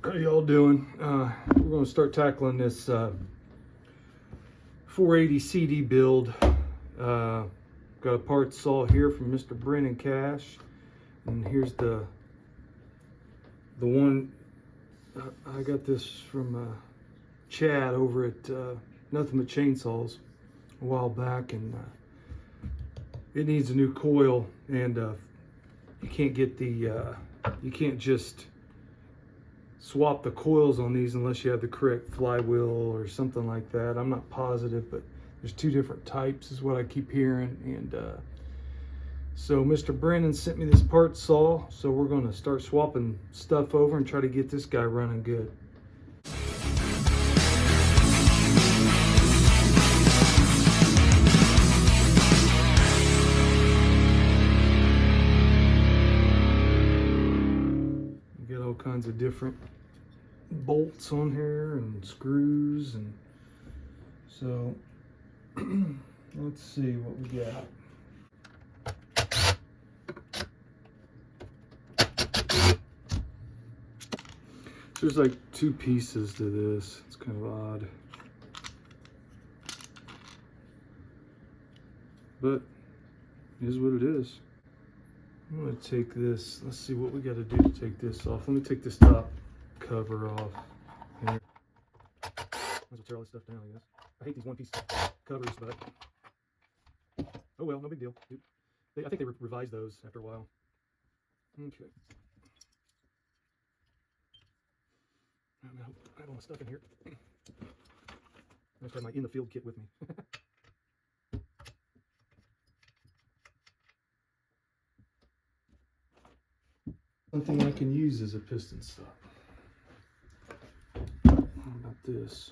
How y'all doing? We're going to start tackling this 480 CD build. Got a part saw here from Mr. Brennan Cash, and here's the one. I got this from Chad over at Nothing But Chainsaws a while back, and it needs a new coil, and you can't get the you can't just swap the coils on these unless you have the correct flywheel or something like that. I'm not positive, but there's two different types is what I keep hearing. And so Mr. Brennan sent me this part saw, so we're going to start swapping stuff over and try to get this guy running good. Get all kinds of different bolts on here and screws, and so let's see what we got. There's like two pieces to this. It's kind of odd, but it is what it is. I'm going to take this. Let's see what we got to do to take this off. Let me take this top cover off here. Might as well tear all this stuff down, I guess. I hate these one-piece covers, but oh well, no big deal. I think they revised those after a while. Okay. I have all my stuff in here. I just have my in-the-field kit with me. Something I can use as a piston stop. How about this?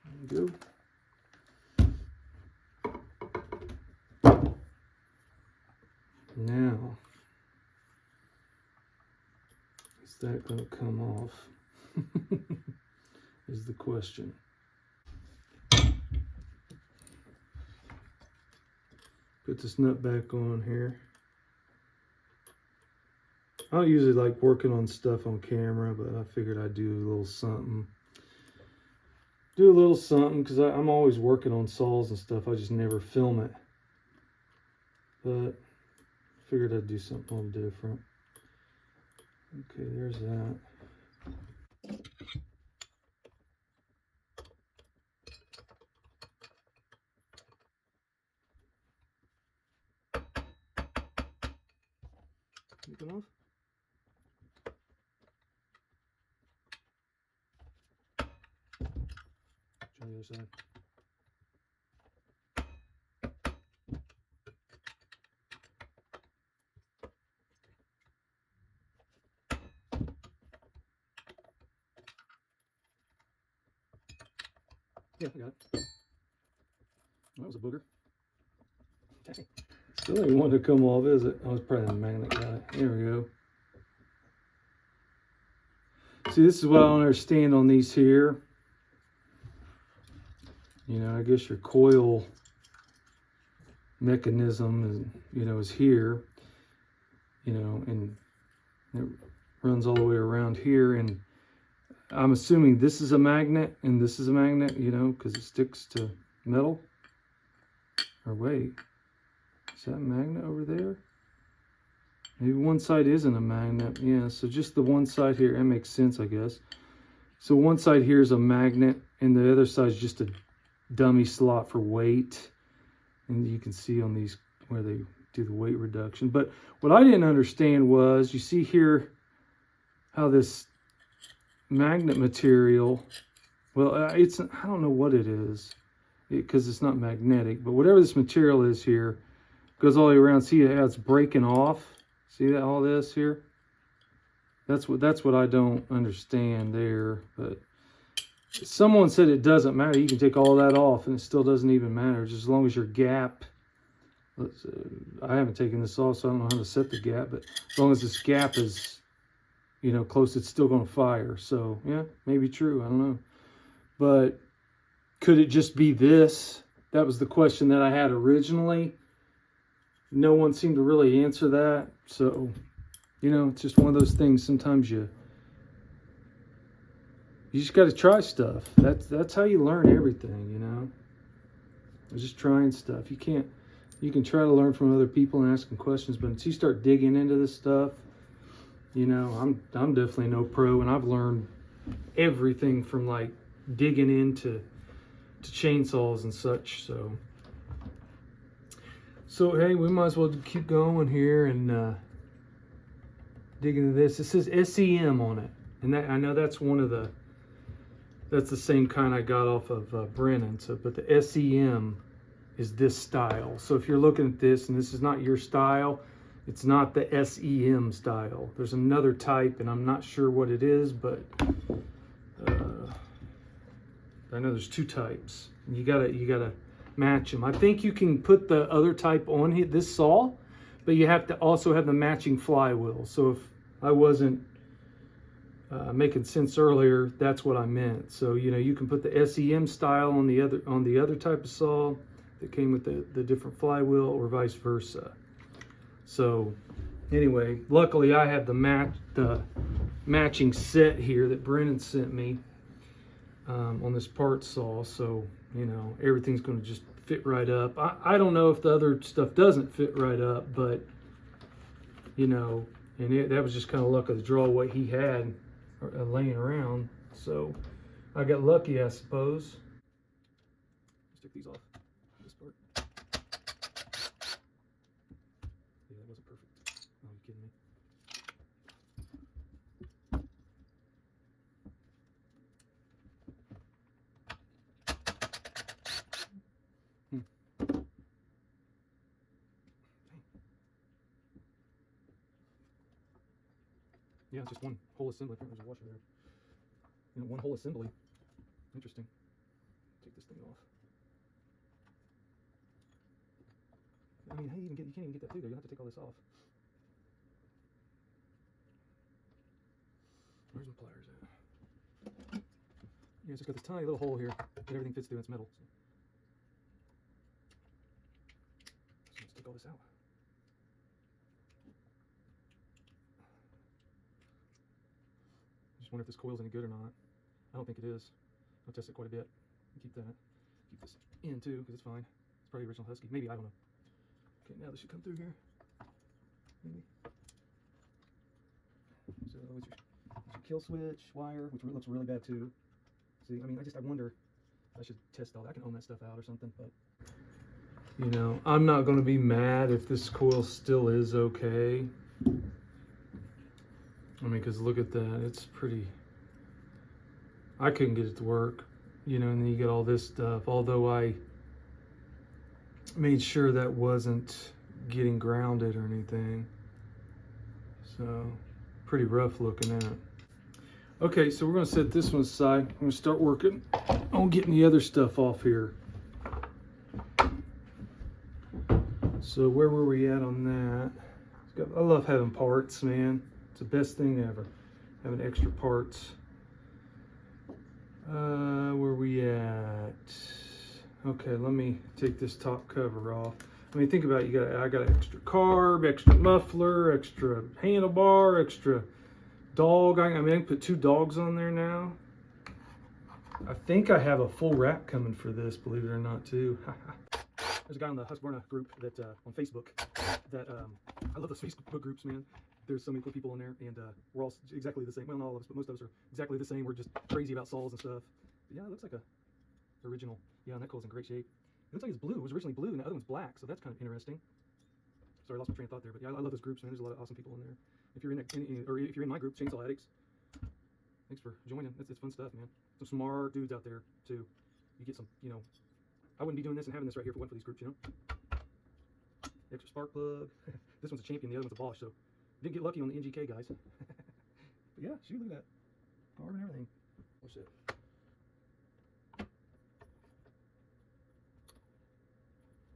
There we go. Now, is that going to come off? Is the question. Put this nut back on here. I don't usually like working on stuff on camera, but I figured I'd do a little something. Do a little something, because I'm always working on saws and stuff. I just never film it. But I figured I'd do something a little different. Okay, there's that. Anything off? Try the other side. Yeah, I got it. That was a booger. Dang. Still ain't wanting to come off, is it? Oh, it's probably the magnet got it. There we go. See, this is what I don't understand on these here. You know, I guess your coil mechanism is here, and it runs all the way around here, and I'm assuming this is a magnet and this is a magnet, because it sticks to metal. Or wait, is that a magnet over there? Maybe one side isn't a magnet. Yeah, so just the one side here, that makes sense, I guess. So one side here is a magnet, and the other side is just a dummy slot for weight. And you can see on these where they do the weight reduction. But what I didn't understand was, you see here how this magnet material, well, I don't know what it is, because it's not magnetic, but whatever this material is here goes all the way around. See how it's breaking off? See that, all this here? That's what I don't understand there. But someone said it doesn't matter. You can take all that off and it still doesn't even matter, just as long as your gap, I haven't taken this off, so I don't know how to set the gap, but as long as this gap is you know, close, it's still going to fire. So yeah, maybe true. I don't know. But could it just be this? That was the question that I had originally. No one seemed to really answer that. So, you know, it's just one of those things. Sometimes you just got to try stuff. That's how you learn everything, you know. Just trying stuff. You can try to learn from other people and ask them questions, but until you start digging into this stuff, you know, I'm definitely no pro, and I've learned everything from like digging into chainsaws and such. So hey, we might as well keep going here and dig into this. It says SEM on it, and that I know that's that's the same kind I got off of Brennan. So, but the SEM is this style. So if you're looking at this and this is not your style, it's not the SEM style. There's another type, and I'm not sure what it is, but I know there's two types. And you gotta match them. I think you can put the other type on here, this saw, but you have to also have the matching flywheel. So if I wasn't making sense earlier, that's what I meant. So you know, you can put the SEM style on the other type of saw that came with the different flywheel, or vice versa. So anyway, luckily I have the matching set here that Brennan sent me on this part saw. So you know, everything's going to just fit right up. I don't know if the other stuff doesn't fit right up, but you know, and that was just kind of luck of the draw what he had laying around. So I got lucky, I suppose. Let's take these off. This part. Yeah, that wasn't perfect. Oh, are you kidding me? Yeah, it's just one whole assembly. There's a washer there. You know, one whole assembly. Interesting. Take this thing off. I mean, you can't even get that through there. You have to take all this off. Where's my pliers at? Yeah, it's just got this tiny little hole here that everything fits through. It's metal. So let's take all this out. Just wonder if this coil's any good or not. I don't think it is. I'll test it quite a bit. Keep this in too, because it's fine. It's probably original Husky. Maybe, I don't know. Okay, now this should come through here. Maybe. So it's your kill switch wire, which looks really bad too. See, I mean, I wonder if I should test all that. I can own that stuff out or something, but you know, I'm not going to be mad if this coil still is okay. I mean, because look at that. It's pretty... I couldn't get it to work, you know, and then you get all this stuff. Although I made sure that wasn't getting grounded or anything. So, pretty rough looking at it. Okay, so we're going to set this one aside. I'm going to start working on getting the other stuff off here. So where were we at on that? I love having parts, man. It's the best thing ever, having extra parts. Where we at? Okay, let me take this top cover off. I mean, think about it. I got extra carb, extra muffler, extra handlebar, extra dog. I mean, I can put 2 dogs on there now. I think I have a full wrap coming for this, believe it or not, too. There's a guy on the Husqvarna group that on Facebook that I love those Facebook groups, man. There's so many cool people in there, and we're all exactly the same. Well, not all of us, but most of us are exactly the same. We're just crazy about saws and stuff. But yeah, it looks like a original. Yeah, and that coil's in great shape. It looks like it's blue. It was originally blue, and the other one's black, so that's kind of interesting. Sorry, I lost my train of thought there, but yeah, I love those groups, man. There's a lot of awesome people in there. If you're or if you're in my group, Chainsaw Addicts, thanks for joining. It's fun stuff, man. Some smart dudes out there too. You get some, you know. I wouldn't be doing this and having this right here if it wasn't for these groups, you know. Extra spark plug. This one's a champion, the other one's a Bosch, so didn't get lucky on the NGK guys. But yeah, shoot, look at that. Carb and everything. Oh shit.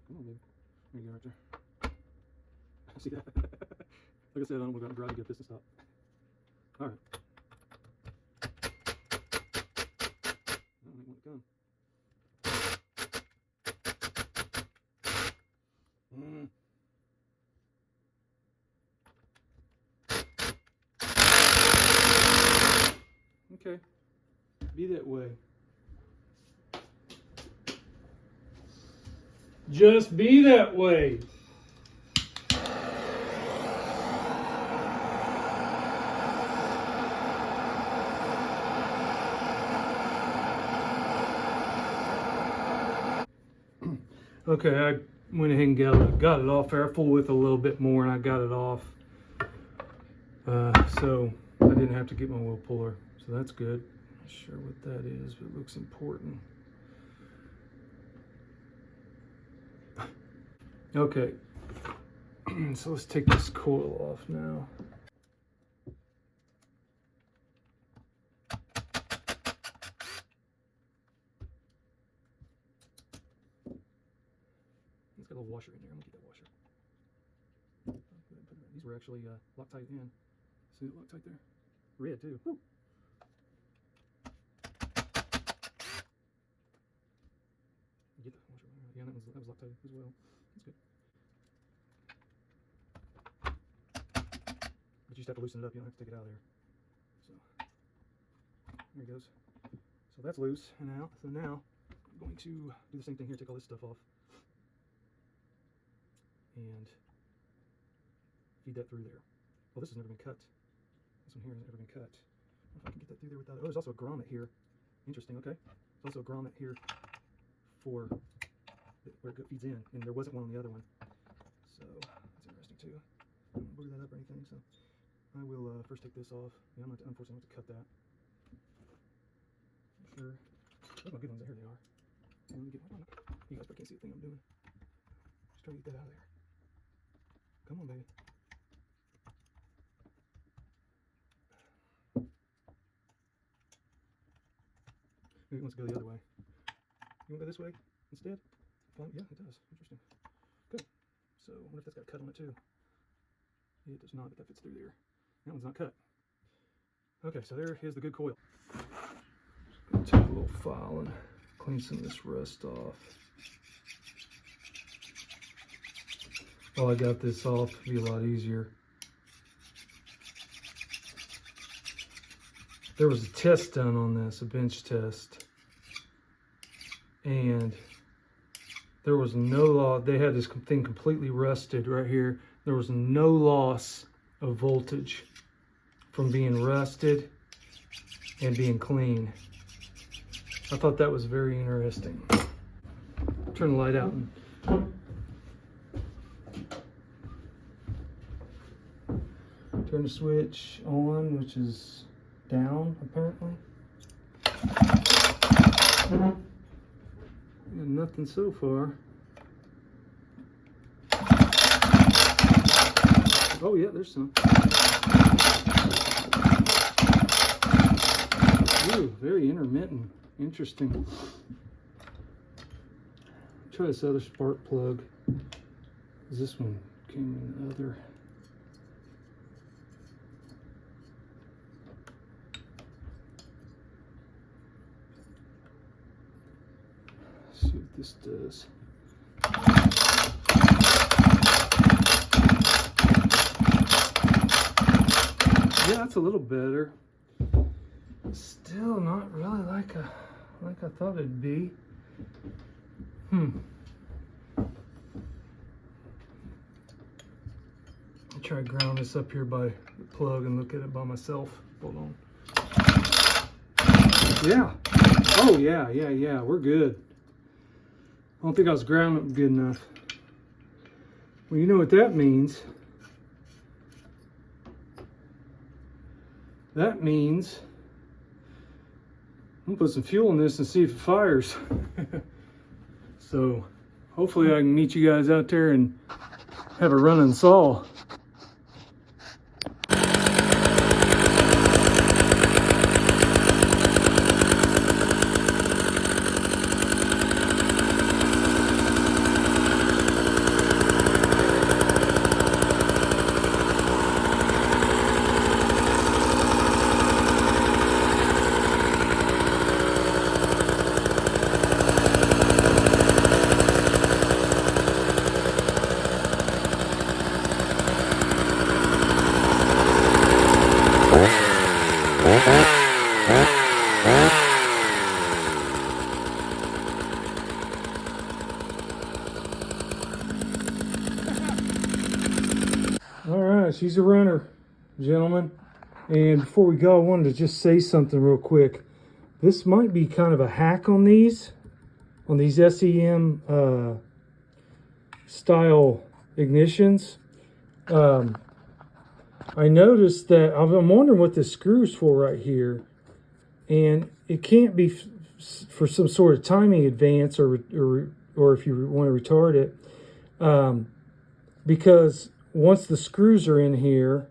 Come on, baby. There you go, right there. See that? Like I said, I don't want to go out and drive to get a piston stop. All right. I don't want to come. Okay, be that way. Just be that way. Okay, I went ahead and got it off there. I fooled with it a little bit more and I got it off. So I didn't have to get my wheel puller. So that's good. Not sure what that is, but it looks important. Okay, so let's take this coil off now. It's got a little washer in there. I'm gonna get that washer. These were actually Loctite in. See the Loctite there? Red too. Woo. Get that washer. Yeah, that was Loctite as well. That's good. But you just have to loosen it up. You don't have to take it out of there. So there it goes. So that's loose and out. So now I'm going to do the same thing here. Take all this stuff off and feed that through there. Well, this has never been cut. This one here has never been cut. I don't know if I can get that through there without. Oh, there's also a grommet here. Interesting. Okay, there's also a grommet here for where it feeds in, and there wasn't one on the other one. So that's interesting too. I don't booger that up or anything. So I will first take this off. Yeah, I'm not, unfortunately, I have to cut that. Sure. Oh, my good ones. Here they are. Let me get one. You guys probably can't see the thing I'm doing. Just try to get that out of there. Come on, baby. Maybe it wants to go the other way. You want to go this way instead? Fine. Yeah, it does. Interesting. Good. So I wonder if that's got a cut on it too. It does not, but that fits through there. That one's not cut. Okay, so there is the good coil. Just gonna take a little file and clean some of this rust off. While I got this off, it'll be a lot easier. There was a test done on this, a bench test, and there was no loss. They had this thing completely rusted right here. There was no loss of voltage from being rusted and being clean. I thought that was very interesting. Turn the light out. Turn the switch on, which is down apparently. And nothing so far. Oh yeah, there's some. Ooh, very intermittent. Interesting. Try this other spark plug. This one came in the other. Let's see what this does. Yeah, that's a little better. Still not really like I thought it'd be. I'll try to ground this up here by the plug and look at it by myself. Hold on. Yeah. Oh yeah. We're good. I don't think I was grounding it good enough. Well, you know what that means. That means I'm gonna put some fuel in this and see if it fires. So hopefully I can meet you guys out there and have a running saw. All right, she's a runner, gentlemen. And before we go, I wanted to just say something real quick. This might be kind of a hack on these SEM style ignitions. I noticed that I'm wondering what this screw's for right here, and it can't be for some sort of timing advance or if you want to retard it, because once the screws are in here,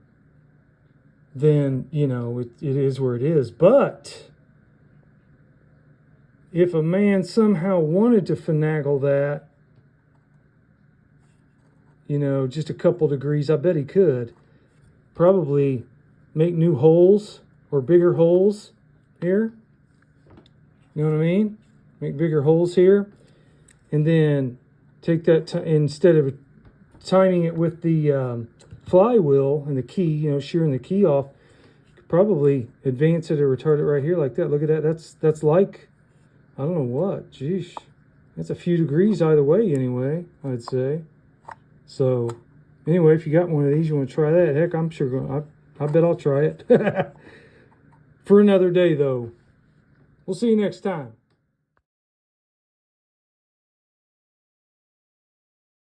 then you know it is where it is. But if a man somehow wanted to finagle that, you know, just a couple degrees, I bet he could probably make new holes or bigger holes here. You know what I mean? Make bigger holes here, and then take that instead of timing it with the flywheel and the key, you know, shearing the key off, probably advance it or retard it right here like that. Look at that. That's like, I don't know what. Geesh, that's a few degrees either way anyway, I'd say. So anyway, if you got one of these, you want to try that, heck, I'm sure I bet I'll try it. For another day though. We'll see you next time.